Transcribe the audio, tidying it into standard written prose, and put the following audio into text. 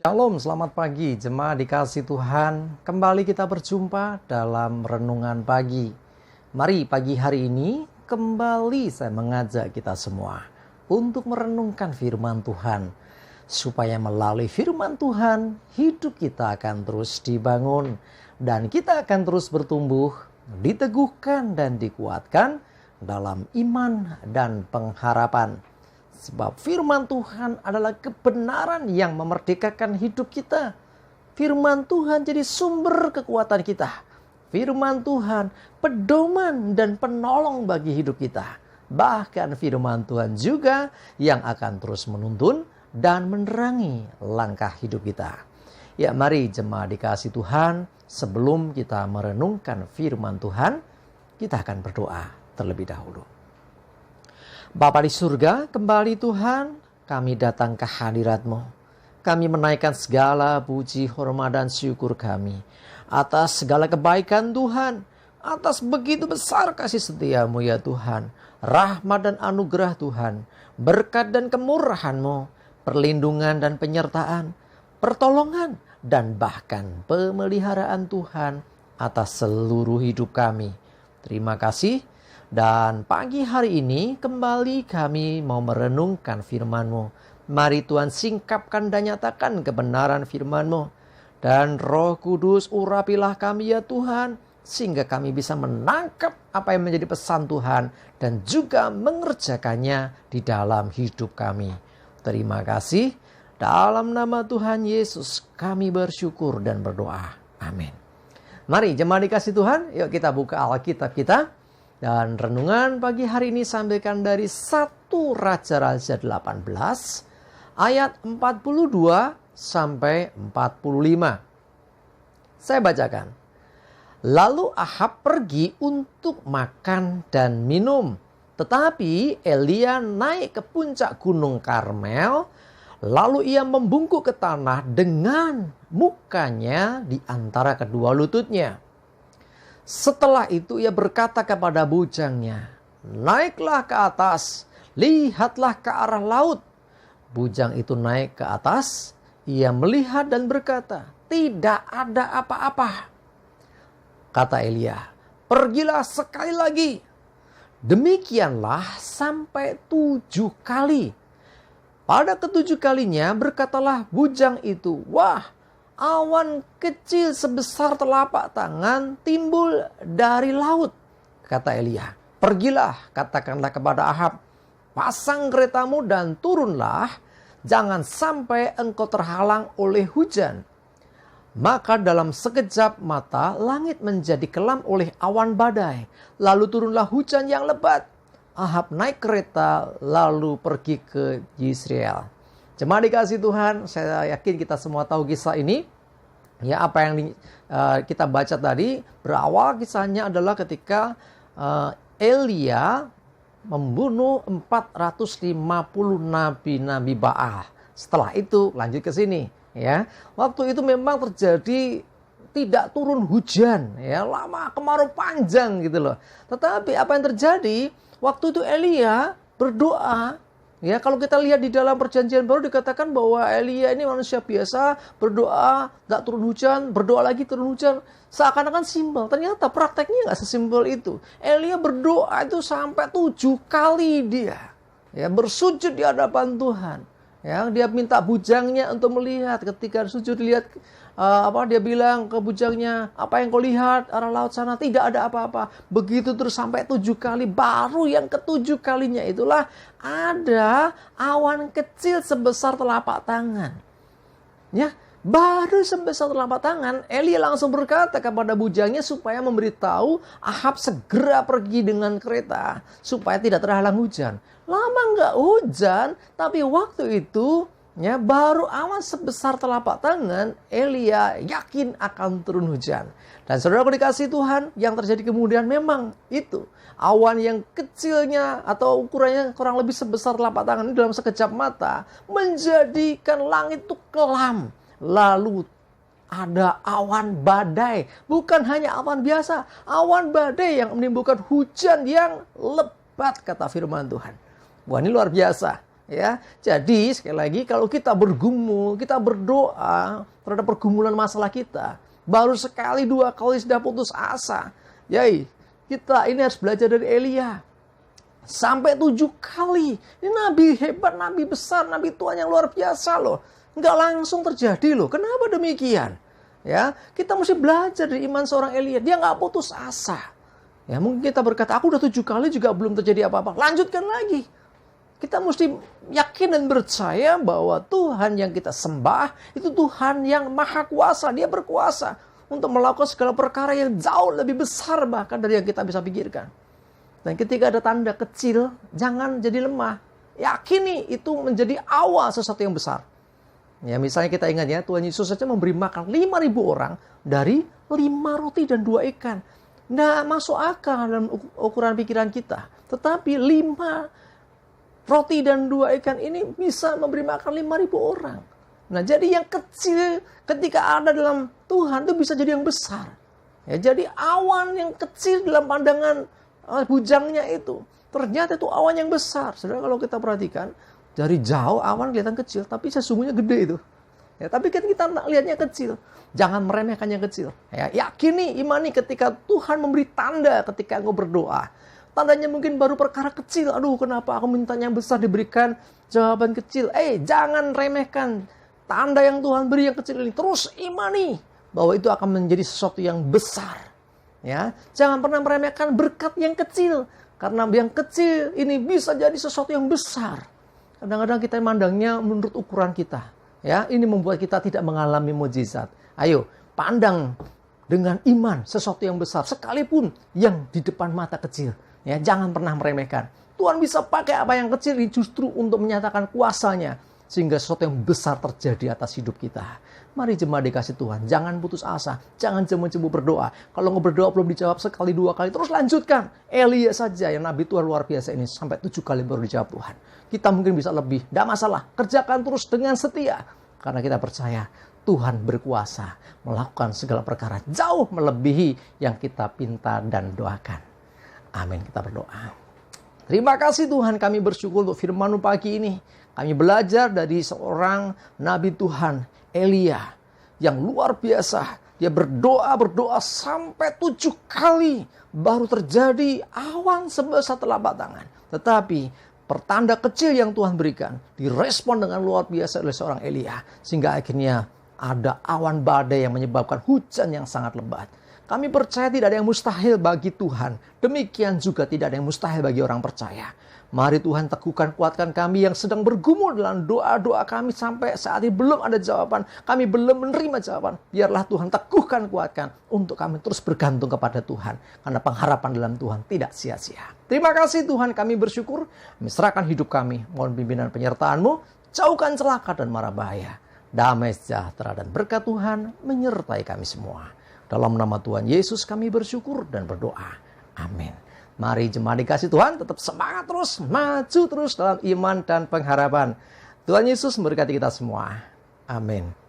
Shalom, selamat pagi jemaat dikasih Tuhan. Kembali kita berjumpa dalam renungan pagi. Mari pagi hari ini kembali saya mengajak kita semua untuk merenungkan firman Tuhan. Supaya melalui firman Tuhan hidup kita akan terus dibangun. Dan kita akan terus bertumbuh, diteguhkan dan dikuatkan dalam iman dan pengharapan. Sebab firman Tuhan adalah kebenaran yang memerdekakan hidup kita. Firman Tuhan jadi sumber kekuatan kita. Firman Tuhan pedoman dan penolong bagi hidup kita. Bahkan firman Tuhan juga yang akan terus menuntun dan menerangi langkah hidup kita. Ya, mari jemaat dikasih Tuhan, sebelum kita merenungkan firman Tuhan, kita akan berdoa terlebih dahulu. Bapa di surga, kembali Tuhan, kami datang ke hadirat-Mu. Kami menaikkan segala puji, hormat, dan syukur kami atas segala kebaikan Tuhan, atas begitu besar kasih setia-Mu ya Tuhan, rahmat dan anugerah Tuhan, berkat dan kemurahan-Mu, perlindungan dan penyertaan, pertolongan dan bahkan pemeliharaan Tuhan atas seluruh hidup kami. Terima kasih. Dan pagi hari ini kembali kami mau merenungkan firman-Mu. Mari Tuhan singkapkan dan nyatakan kebenaran firman-Mu. Dan Roh Kudus urapilah kami ya Tuhan, sehingga kami bisa menangkap apa yang menjadi pesan Tuhan dan juga mengerjakannya di dalam hidup kami. Terima kasih. Dalam nama Tuhan Yesus kami bersyukur dan berdoa. Amin. Mari jemaat dikasih Tuhan, yuk kita buka Alkitab kita. Dan renungan pagi hari ini sampaikan dari 1 Raja-Raja 18 ayat 42 sampai 45. Saya bacakan. Lalu Ahab pergi untuk makan dan minum. Tetapi Elia naik ke puncak gunung Karmel. Lalu ia membungkuk ke tanah dengan mukanya di antara kedua lututnya. Setelah itu ia berkata kepada bujangnya, naiklah ke atas, lihatlah ke arah laut. Bujang itu naik ke atas, ia melihat dan berkata, tidak ada apa-apa. Kata Elia, pergilah sekali lagi. Demikianlah sampai 7 kali. Pada ke-7 kalinya berkatalah bujang itu, wah, awan kecil sebesar telapak tangan timbul dari laut. Kata Elia, pergilah, katakanlah kepada Ahab, pasang keretamu dan turunlah, jangan sampai engkau terhalang oleh hujan. Maka dalam sekejap mata langit menjadi kelam oleh awan badai, lalu turunlah hujan yang lebat. Ahab naik kereta lalu pergi ke Yisrael. Jemaat dikasih Tuhan, saya yakin kita semua tahu kisah ini. Ya, apa yang kita baca tadi, berawal kisahnya adalah ketika Elia membunuh 450 nabi-nabi Baal. Setelah itu lanjut ke sini. Ya, waktu itu memang terjadi tidak turun hujan. Ya, lama kemarau panjang gitu loh. Tetapi apa yang terjadi? Waktu itu Elia berdoa. Ya, kalau kita lihat di dalam perjanjian baru dikatakan bahwa Elia ini manusia biasa, berdoa, gak turun hujan, berdoa lagi turun hujan. Seakan-akan simpel, ternyata prakteknya gak sesimpel itu. Elia berdoa itu sampai 7 kali dia ya, bersujud di hadapan Tuhan. Ya, dia minta bujangnya untuk melihat. Ketika sujud lihat, dia bilang ke bujangnya, apa yang kau lihat arah laut sana, tidak ada apa-apa. Begitu terus sampai 7 kali, baru yang ke-7 kalinya itulah ada awan kecil sebesar telapak tangan. Ya, baru sebesar telapak tangan, Elia langsung berkata kepada bujangnya supaya memberitahu Ahab segera pergi dengan kereta supaya tidak terhalang hujan. Lama nggak hujan, tapi waktu itu ya, baru awan sebesar telapak tangan, Elia yakin akan turun hujan. Dan saudara dikasih Tuhan, yang terjadi kemudian memang itu. Awan yang kecilnya atau ukurannya kurang lebih sebesar telapak tangan ini dalam sekejap mata menjadikan langit itu kelam. Lalu ada awan badai. Bukan hanya awan biasa, awan badai yang menimbulkan hujan yang lebat, kata firman Tuhan. Wah, ini luar biasa. Ya, jadi sekali lagi kalau kita bergumul, kita berdoa terhadap pergumulan masalah kita, baru sekali dua kali sudah putus asa. Yai, kita ini harus belajar dari Elia. Sampai 7 kali. Ini nabi hebat, nabi besar, nabi Tuhan yang luar biasa loh. Nggak langsung terjadi loh. Kenapa demikian? Ya, kita mesti belajar dari iman seorang Elia. Dia nggak putus asa. Ya, mungkin kita berkata, aku udah 7 kali juga belum terjadi apa-apa. Lanjutkan lagi. Kita mesti yakin dan percaya bahwa Tuhan yang kita sembah itu Tuhan yang maha kuasa. Dia berkuasa untuk melakukan segala perkara yang jauh lebih besar bahkan dari yang kita bisa pikirkan. Dan ketika ada tanda kecil, jangan jadi lemah. Yakini itu menjadi awal sesuatu yang besar. Ya, misalnya kita ingat ya, Tuhan Yesus saja memberi makan 5.000 orang dari 5 roti dan 2 ikan. Nggak masuk akal dalam ukuran pikiran kita. Tetapi 5 roti dan 2 ikan ini bisa memberi makan 5.000 orang. Nah, jadi yang kecil ketika ada dalam Tuhan itu bisa jadi yang besar. Ya, jadi awan yang kecil dalam pandangan bujangnya itu, ternyata itu awan yang besar. Saudara, kalau kita perhatikan, dari jauh awan kelihatan kecil, tapi sesungguhnya gede itu. Ya, tapi kan kita lihatnya kecil. Jangan meremehkan yang kecil. Ya, yakini, imani ketika Tuhan memberi tanda ketika engkau berdoa. Tandanya mungkin baru perkara kecil. Aduh, kenapa aku minta yang besar diberikan jawaban kecil. Jangan remehkan tanda yang Tuhan beri yang kecil ini. Terus imani bahwa itu akan menjadi sesuatu yang besar. Ya, jangan pernah meremehkan berkat yang kecil. Karena yang kecil ini bisa jadi sesuatu yang besar. Kadang-kadang kita mandangnya menurut ukuran kita. Ya, ini membuat kita tidak mengalami mukjizat. Ayo, pandang dengan iman sesuatu yang besar. Sekalipun yang di depan mata kecil. Ya, jangan pernah meremehkan. Tuhan bisa pakai apa yang kecil ini justru untuk menyatakan kuasanya. Sehingga sesuatu yang besar terjadi atas hidup kita. Mari jemaat dikasih Tuhan. Jangan putus asa. Jangan jemu-jemu berdoa. Kalau berdoa belum dijawab sekali, 2 kali. Terus lanjutkan. Elia saja yang nabi Tuhan luar biasa ini. Sampai 7 kali baru dijawab Tuhan. Kita mungkin bisa lebih. Tidak masalah. Kerjakan terus dengan setia. Karena kita percaya Tuhan berkuasa. Melakukan segala perkara. Jauh melebihi yang kita pinta dan doakan. Amin. Kita berdoa. Terima kasih Tuhan, kami bersyukur untuk firman-Mu pagi ini. Kami belajar dari seorang nabi Tuhan, Elia, yang luar biasa. Dia berdoa sampai 7 kali baru terjadi awan sebesar telapak tangan. Tetapi pertanda kecil yang Tuhan berikan direspon dengan luar biasa oleh seorang Elia. Sehingga akhirnya ada awan badai yang menyebabkan hujan yang sangat lebat. Kami percaya tidak ada yang mustahil bagi Tuhan. Demikian juga tidak ada yang mustahil bagi orang percaya. Mari Tuhan teguhkan, kuatkan kami yang sedang bergumul dalam doa-doa kami sampai saat ini belum ada jawaban. Kami belum menerima jawaban. Biarlah Tuhan teguhkan, kuatkan untuk kami terus bergantung kepada Tuhan. Karena pengharapan dalam Tuhan tidak sia-sia. Terima kasih Tuhan, kami bersyukur. Serahkan hidup kami. Mohon pimpinan penyertaan-Mu. Jauhkan celaka dan mara bahaya. Damai sejahtera dan berkat Tuhan menyertai kami semua. Dalam nama Tuhan Yesus kami bersyukur dan berdoa. Amin. Mari jemaat dikasih Tuhan tetap semangat terus, maju terus dalam iman dan pengharapan. Tuhan Yesus memberkati kita semua. Amin.